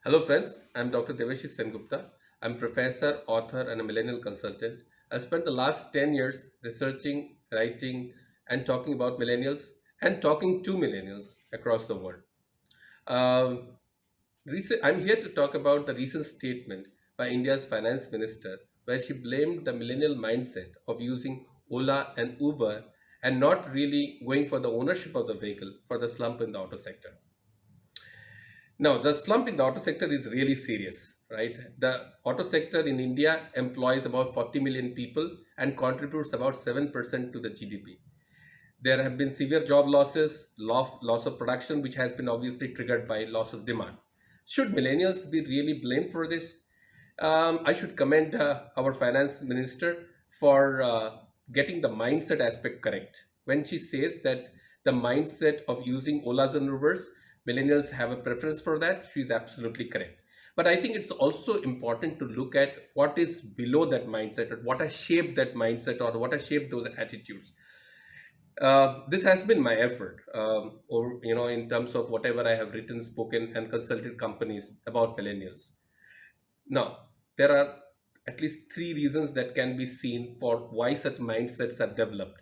Hello, friends. I'm Dr. Devashish Gupta. I'm professor, author, and a millennial consultant. I spent the last 10 years researching, writing, and talking about millennials and talking to millennials across the world. Um, I'm here to talk about the recent statement by India's finance minister, where she blamed the millennial mindset of using Ola and Uber and not really going for the ownership of the vehicle for the slump in the auto sector. Now, the slump in the auto sector is really serious, right? The auto sector in India employs about 40 million people and contributes about 7% to the GDP. There have been severe job losses, loss of production, which has been obviously triggered by loss of demand. Should millennials be really blamed for this? I should commend our finance minister for getting the mindset aspect correct. When she says that the mindset of using Olas and Ubers, millennials have a preference for that, she is absolutely correct. But I think it's also important to look at what is below that mindset, or what has shaped that mindset, or what has shaped those attitudes. This has been my effort, or in terms of whatever I have written, spoken, and consulted companies about millennials. Now, there are at least three reasons that can be seen for why such mindsets are developed.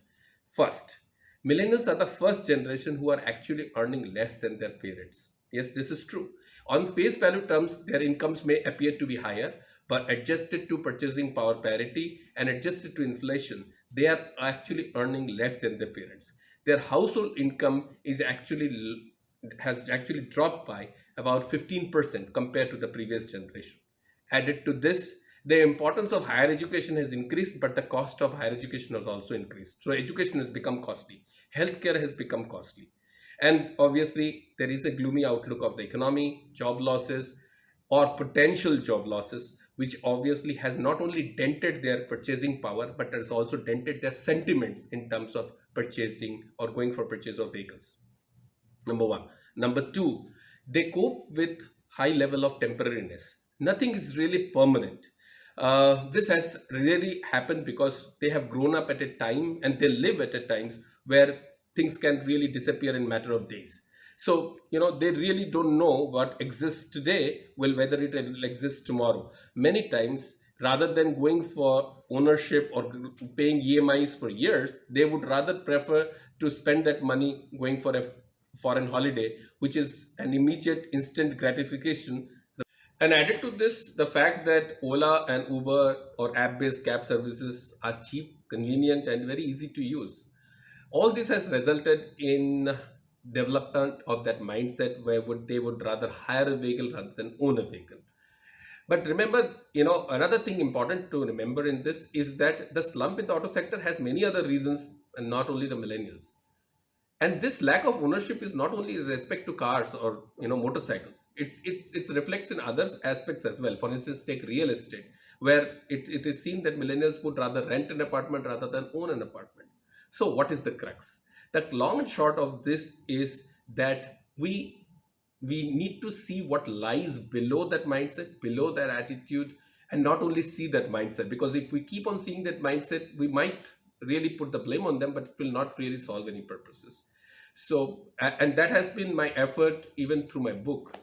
First, millennials are the first generation who are actually earning less than their parents. Yes, this is true. On face value terms, their incomes may appear to be higher, but adjusted to purchasing power parity and adjusted to inflation, they are actually earning less than their parents. Their household income is actually has actually dropped by about 15% compared to the previous generation. Added to this, the importance of higher education has increased, but the cost of higher education has also increased. So education has become costly. Healthcare has become costly. And obviously, there is a gloomy outlook of the economy, job losses, or potential job losses, which obviously has not only dented their purchasing power, but has also dented their sentiments in terms of purchasing or going for purchase of vehicles. Number one. Number two, they cope with high level of temporariness. Nothing is really permanent. This has really happened because they have grown up at a time and they live at a times where things can really disappear in matter of days. So they really don't know what exists today will whether it will exist tomorrow. Many times, rather than going for ownership or paying EMIs for years, they would rather prefer to spend that money going for a foreign holiday, which is an immediate instant gratification. And added to this, the fact that Ola and Uber or app based cab services are cheap, convenient, and very easy to use. All this has resulted in development of that mindset where they would rather hire a vehicle rather than own a vehicle. But remember, another thing important to remember in this is that the slump in the auto sector has many other reasons and not only the millennials. And this lack of ownership is not only with respect to cars or motorcycles. It's reflects in other aspects as well. For instance, take real estate, where it is seen that millennials would rather rent an apartment rather than own an apartment. So what is the crux? The long and short of this is that we need to see what lies below that mindset, below that attitude, and not only see that mindset, because if we keep on seeing that mindset, we might really put the blame on them, but it will not really solve any purposes. So and that has been my effort even through my book,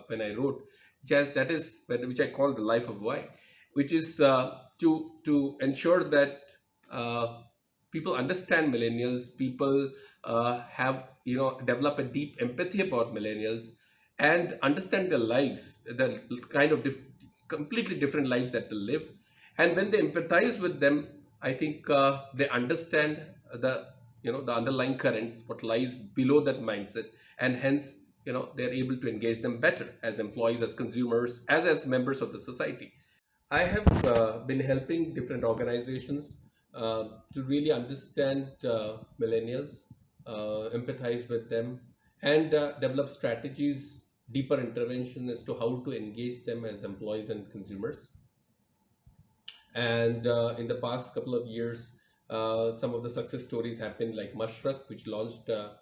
when I wrote, just that is which I call The Life of Why, which is to ensure that people understand millennials, people have develop a deep empathy about millennials and understand their lives, the kind of completely different lives that they live. And when they empathize with them, I think they understand the the underlying currents, what lies below that mindset, and hence they're able to engage them better as employees, as consumers, as members of the society. I have been helping different organizations to really understand millennials, empathize with them, and develop strategies, deeper intervention as to how to engage them as employees and consumers. And in the past couple of years, some of the success stories have been like Mushruk, which launched a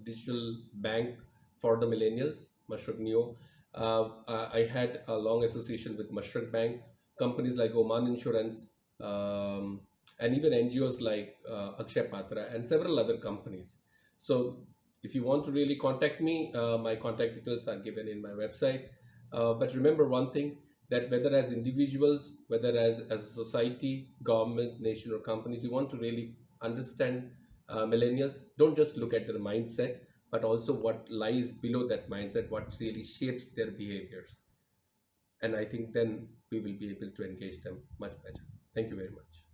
digital bank for the millennials, Mushruk Neo. I had a long association with Mushruk Bank, companies like Oman Insurance, and even NGOs like Akshay Patra and several other companies. So if you want to really contact me, my contact details are given in my website. But remember one thing, that whether as individuals, whether as a society, government, nation, or companies, you want to really understand millennials, don't just look at their mindset, but also what lies below that mindset, what really shapes their behaviors. And I think then we will be able to engage them much better. Thank you very much.